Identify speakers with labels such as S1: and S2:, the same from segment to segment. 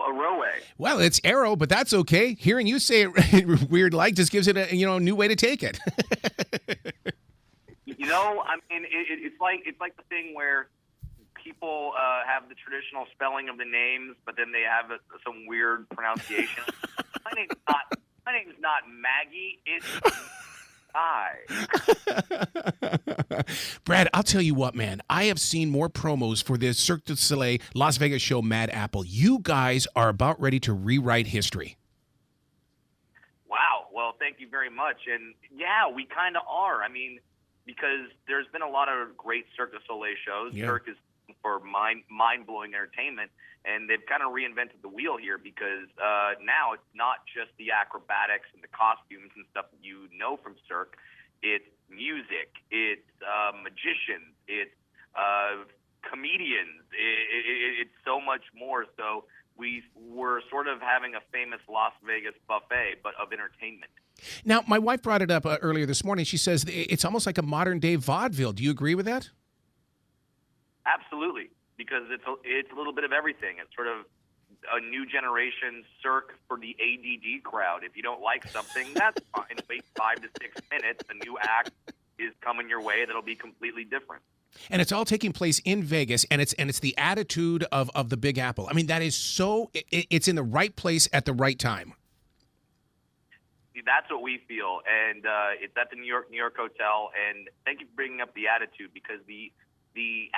S1: Aroe.
S2: Well, it's Arrow, but that's okay. Hearing you say it weird like just gives it a new way to take it.
S1: I mean, it's like the thing where people have the traditional spelling of the names, but then they have some weird pronunciation. My name's not Maggie. It's
S2: Brad, I'll tell you what, man. I have seen more promos for the Cirque du Soleil Las Vegas show Mad Apple. You guys are about ready to rewrite history.
S1: Wow. Well, thank you very much. And yeah, we kind of are. I mean, because there's been a lot of great Cirque du Soleil shows.
S2: Yeah.
S1: Cirque is for mind-blowing entertainment, and they've kind of reinvented the wheel here because now it's not just the acrobatics and the costumes and stuff that you know from Cirque. It's music, it's magicians, it's comedians, it's so much more. So we're sort of having a famous Las Vegas buffet, but of entertainment.
S2: Now, my wife brought it up earlier this morning. She says it's almost like a modern-day vaudeville. Do you agree with that?
S1: Absolutely, because it's a little bit of everything. It's sort of a new generation Cirque for the ADD crowd. If you don't like something, that's fine. Wait 5 to 6 minutes. A new act is coming your way that'll be completely different.
S2: And it's all taking place in Vegas, and it's the attitude of the Big Apple. I mean, that is so it's in the right place at the right time.
S1: That's what we feel, and it's at the New York Hotel. And thank you for bringing up the attitude, because the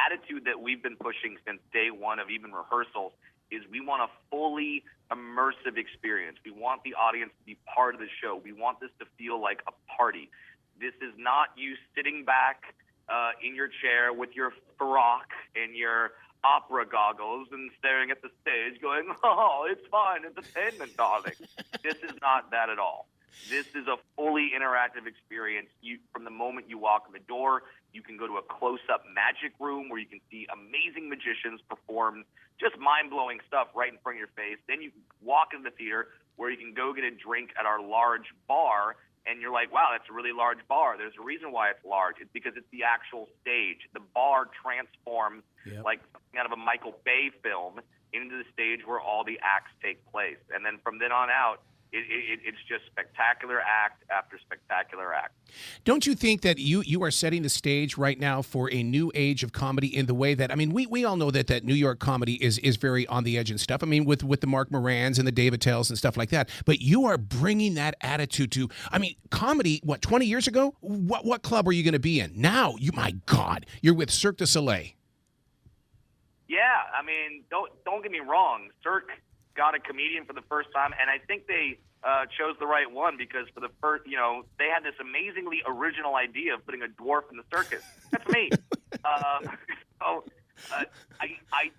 S1: attitude that we've been pushing since day one of even rehearsals is we want a fully immersive experience. We want the audience to be part of the show. We want this to feel like a party. This is not you sitting back in your chair with your frock and your opera goggles and staring at the stage going, oh, it's fun, entertainment, darling. This is not that at all. This is a fully interactive experience. From the moment you walk in the door, you can go to a close-up magic room where you can see amazing magicians perform just mind-blowing stuff right in front of your face. Then you can walk in the theater where you can go get a drink at our large bar, and you're like, wow, that's a really large bar. There's a reason why it's large. It's because it's the actual stage. The bar transforms like something out of a Michael Bay film into the stage where all the acts take place. And then from then on out, it's just spectacular act after spectacular act.
S2: Don't you think that you are setting the stage right now for a new age of comedy in the way that, I mean, we all know that New York comedy is very on the edge and stuff. I mean, with the Mark Morans and the Dave Attells and stuff like that. But you are bringing that attitude to, I mean, comedy, 20 years ago? What club are you going to be in? Now, my God, you're with Cirque du Soleil.
S1: Yeah, I mean, don't get me wrong. Cirque got a comedian for the first time, and I think they chose the right one, because for the first, they had this amazingly original idea of putting a dwarf in the circus. That's me. I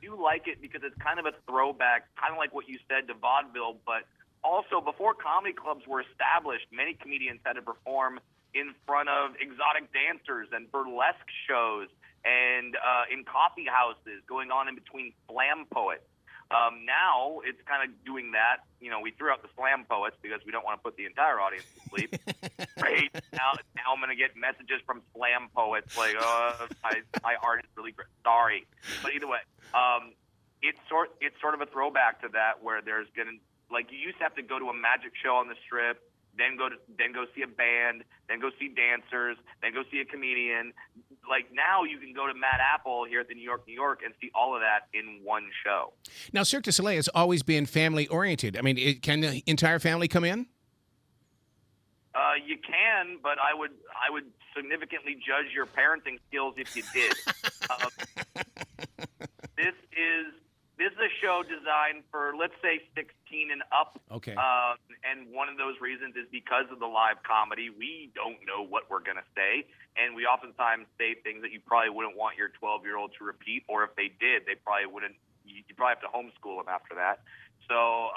S1: do like it because it's kind of a throwback, kind of like what you said, to vaudeville, but also before comedy clubs were established, many comedians had to perform in front of exotic dancers and burlesque shows and in coffee houses, going on in between slam poets. Now it's kind of doing that. We threw out the slam poets because we don't want to put the entire audience to sleep. Great. Now I'm going to get messages from slam poets like, my art is really great. Sorry. But either way, it's sort of a throwback to that, where there's going to, like, you used to have to go to a magic show on the Strip, then go see a band, then go see dancers, then go see a comedian. Like, now you can go to Mad Apple here at the New York, and see all of that in one show. Now,
S2: Cirque du Soleil has always been family-oriented. I mean, can the entire family come in?
S1: You can, but I would significantly judge your parenting skills if you did. This is a show designed for, let's say, 16 and up.
S2: Okay.
S1: And one of those reasons is because of the live comedy. We don't know what we're going to say, and we oftentimes say things that you probably wouldn't want your 12-year-old to repeat, or if they did, they probably wouldn't. You probably have to homeschool them after that. So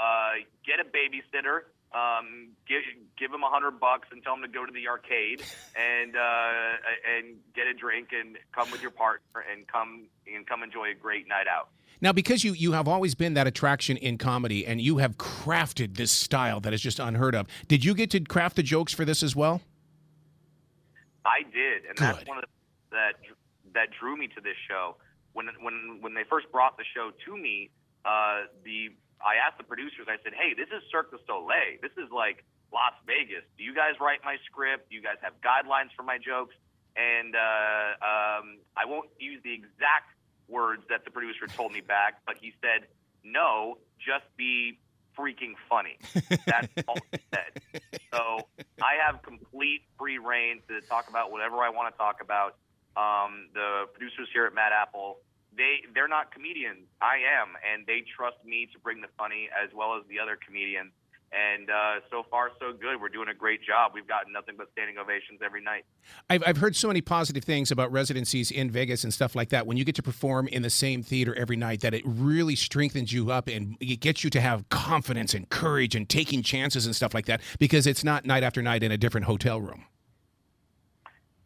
S1: get a babysitter. Give them $100 and tell them to go to the arcade and get a drink and come with your partner and come enjoy a great night out.
S2: Now, because you have always been that attraction in comedy, and you have crafted this style that is just unheard of, did you get to craft the jokes for this as well?
S1: I did, and
S2: Good.
S1: that's one of the that drew me to this show. When they first brought the show to me, the I asked the producers, I said, hey, this is Cirque du Soleil. This is like Las Vegas. Do you guys write my script? Do you guys have guidelines for my jokes? And I won't use the exact words that the producer told me back, but he said, no, just be freaking funny. That's all he said. So I have complete free reign to talk about whatever I want to talk about. The producers here at Mad Apple, they're not comedians. I am, and they trust me to bring the funny as well as the other comedians. And so far, so good. We're doing a great job. We've gotten nothing but standing ovations every night.
S2: I've heard so many positive things about residencies in Vegas and stuff like that. When you get to perform in the same theater every night, that it really strengthens you up and it gets you to have confidence and courage and taking chances and stuff like that, because it's not night after night in a different hotel room.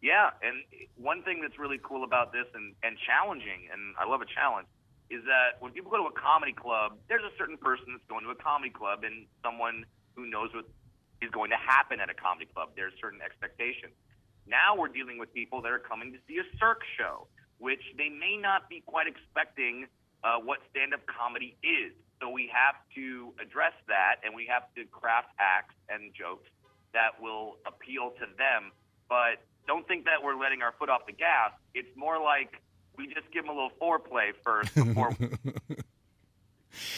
S1: Yeah, and one thing that's really cool about this and challenging, and I love a challenge, is that when people go to a comedy club, there's a certain person that's going to a comedy club and someone who knows what is going to happen at a comedy club. There's certain expectations. Now we're dealing with people that are coming to see a Cirque show, which they may not be quite expecting what stand-up comedy is. So we have to address that, and we have to craft acts and jokes that will appeal to them. But don't think that we're letting our foot off the gas. It's more like we just give them a little foreplay first before.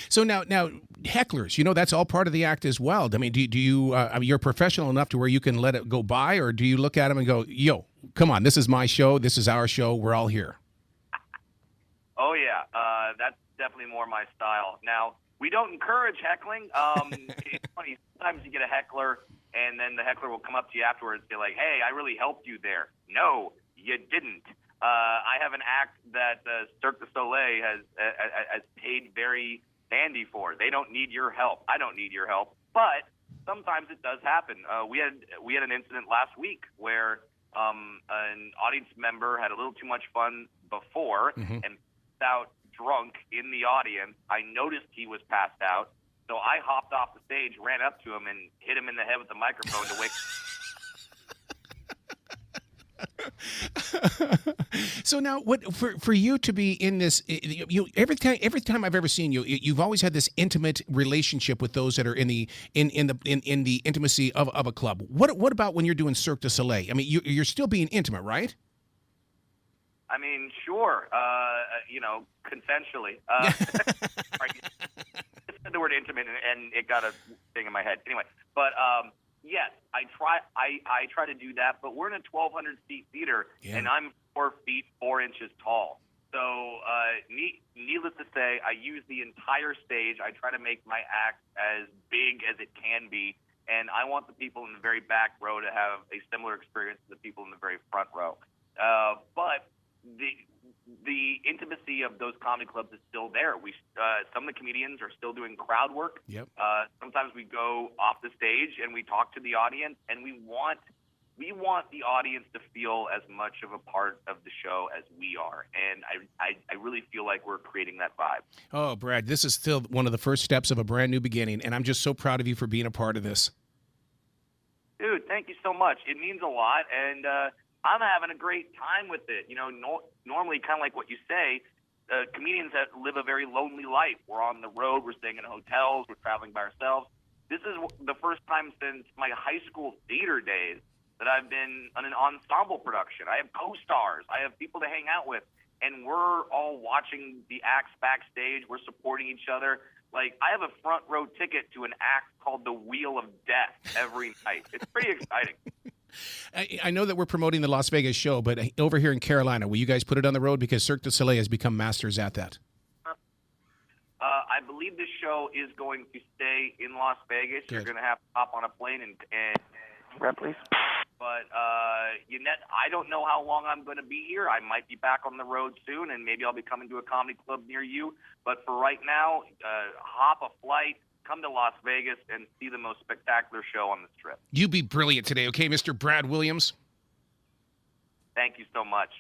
S2: So now hecklers, that's all part of the act as well. I mean, do you you're professional enough to where you can let it go by, or do you look at them and go, "Yo, come on, this is my show, this is our show, we're all here"?
S1: Oh yeah, that's definitely more my style. Now we don't encourage heckling. It's funny. Sometimes you get a heckler, and then the heckler will come up to you afterwards and be like, "Hey, I really helped you there." No, you didn't. I have an act that Cirque du Soleil has paid very handy for. They don't need your help. I don't need your help. But sometimes it does happen. We had an incident last week where an audience member had a little too much fun before and passed out drunk in the audience. I noticed he was passed out, so I hopped off the stage, ran up to him, and hit him in the head with the microphone to wake.
S2: So now, what for you to be in this? Every time I've ever seen you, you've always had this intimate relationship with those that are in the intimacy of a club. What about when you're doing Cirque du Soleil? I mean, you're still being intimate, right?
S1: I mean, sure. Consensually. Right. I said the word intimate, and it got a thing in my head. Anyway, but. Yes, I try to do that, but we're in a 1,200-seat theater, and I'm 4 feet 4 inches tall. So needless to say, I use the entire stage. I try to make my act as big as it can be, and I want the people in the very back row to have a similar experience to the people in the very front row. But the intimacy of those comedy clubs is still there. Some of the comedians are still doing crowd work.
S2: Yep.
S1: Sometimes we go off the stage and we talk to the audience, and we want the audience to feel as much of a part of the show as we are. And I really feel like we're creating that vibe. Oh,
S2: Brad, this is still one of the first steps of a brand new beginning, and I'm just so proud of you for being a part of this.
S1: Dude, thank you so much. It means a lot, and I'm having a great time with it. Normally, kind of like what you say, comedians that live a very lonely life. We're on the road, we're staying in hotels, we're traveling by ourselves. This is the first time since my high school theater days that I've been on an ensemble production. I have co-stars, I have people to hang out with, and we're all watching the acts backstage. We're supporting each other. Like, I have a front row ticket to an act called The Wheel of Death every night. It's pretty exciting.
S2: I know that we're promoting the Las Vegas show, but over here in Carolina, will you guys put it on the road? Because Cirque du Soleil has become masters at that.
S1: I believe this show is going to stay in Las Vegas. Good. You're going to have to hop on a plane and please. But I don't know how long I'm going to be here. I might be back on the road soon, and maybe I'll be coming to a comedy club near you. But for right now, hop a flight, come to Las Vegas, and see the most spectacular show on this trip.
S2: You be brilliant today, okay, Mr. Brad Williams?
S1: Thank you so much.